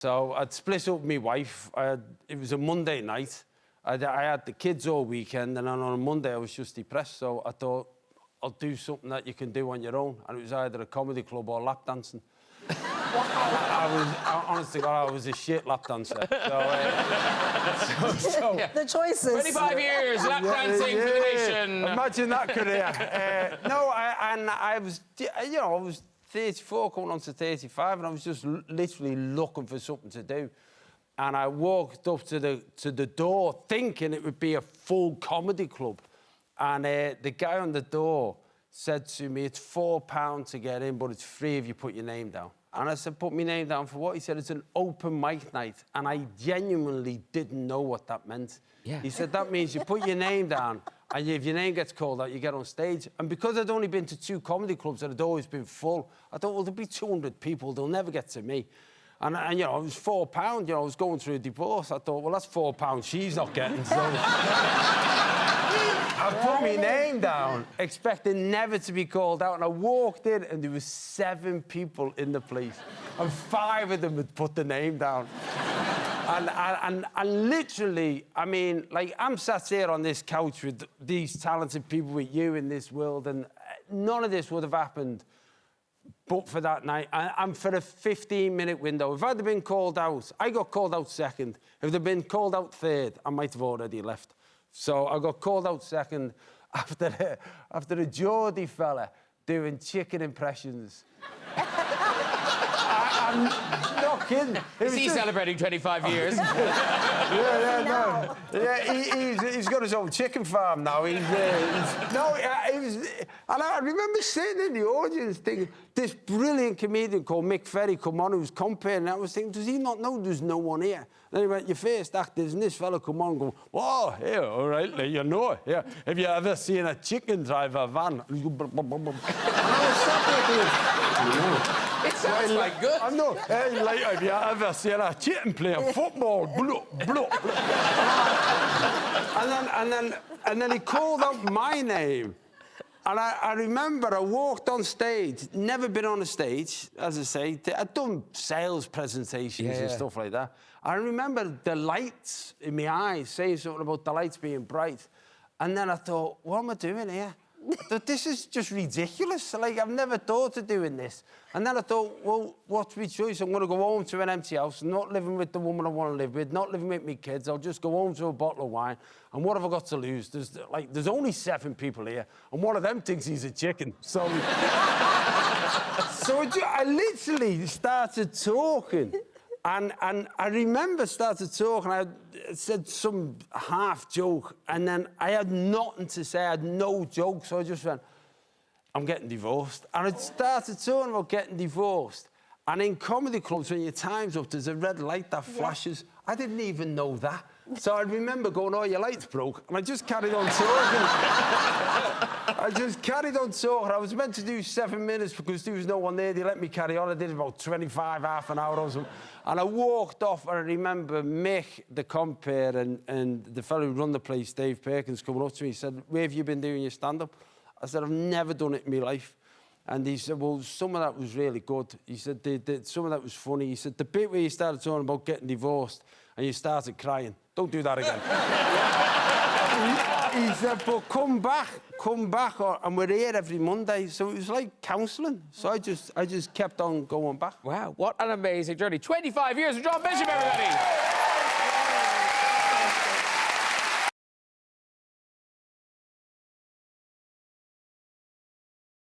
So I'd split up with my wife. It was a Monday night. I had the kids all weekend, and then on a Monday I was just depressed. So I thought, I'll do something that you can do on your own. And it was either a comedy club or lap dancing. Honestly, I was a shit lap dancer. The choices. 25 years lap dancing for the nation. Imagine that career. I was, you know, I was 34, coming on to 35, and I was just literally looking for something to do. And I walked up to the door thinking it would be a full comedy club. And the guy on the door said to me, it's £4 to get in, but it's free if you put your name down. And I said, put my name down for what? He said, it's an open mic night. And I genuinely didn't know what that meant. Yeah. He said, that means you put your name down, and if your name gets called out, you get on stage. And because I'd only been to 2 comedy clubs that had always been full, I thought, well, there'll be 200 people, they'll never get to me. And you know, it was £4, you know, I was going through a divorce. I thought, well, that's £4 she's not getting, so... I put my name down, expecting never to be called out, and I walked in, and there was 7 people in the place, and 5 of them had put the name down. And literally, I mean, like, I'm sat here on this couch with these talented people, with you in this world, and none of this would have happened but for that night, and for a 15-minute window. If I'd have been called out, I got called out second. If they'd been called out third, I might have already left. So I got called out second after a Geordie fella doing chicken impressions. I'm not kidding. Is he celebrating 25 years? No. Yeah, he's got his own chicken farm now. And I remember sitting in the audience thinking, this brilliant comedian called Mick Ferry come on, who's comparing, and I was thinking, does he not know there's no one here? Then he went, your first act is, and this fella come on and go, oh, yeah, all right, you know, yeah. Have you ever seen a chicken drive a van? And I was sat there thinking, it sounds like good. I know. Hey, like, have you ever seen a chicken playing football? And then he called out my name. And I remember I walked on stage, never been on a stage, as I say. I'd done sales presentations and stuff like that. I remember the lights in my eyes, saying something about the lights being bright. And then I thought, what am I doing here? I thought, this is just ridiculous. Like, I've never thought of doing this. And then I thought, well, what's my choice? I'm going to go home to an empty house, not living with the woman I want to live with, not living with my kids. I'll just go home to a bottle of wine. And what have I got to lose? There's only 7 people here, and one of them thinks he's a chicken. So, I literally started talking. And I remember started talking, I said some half joke, and then I had nothing to say, I had no joke, so I just went, I'm getting divorced. And I started talking about getting divorced. And in comedy clubs, when your time's up, there's a red light that flashes. I didn't even know that. So I remember going, oh, your light's broke. And I just carried on talking. I was meant to do 7 minutes because there was no one there. They let me carry on. I did about 25, half an hour or something. And I walked off, and I remember Mick, the compere, and the fellow who run the place, Dave Perkins, coming up to me. He said, where have you been doing your stand-up? I said, I've never done it in my life. And he said, well, some of that was really good. He said, some of that was funny. He said, the bit where you started talking about getting divorced and you started crying, don't do that again. he said, but come back, and we're here every Monday. So it was like counselling. So I just kept on going back. Wow, what an amazing journey. 25 years with John Bishop, everybody.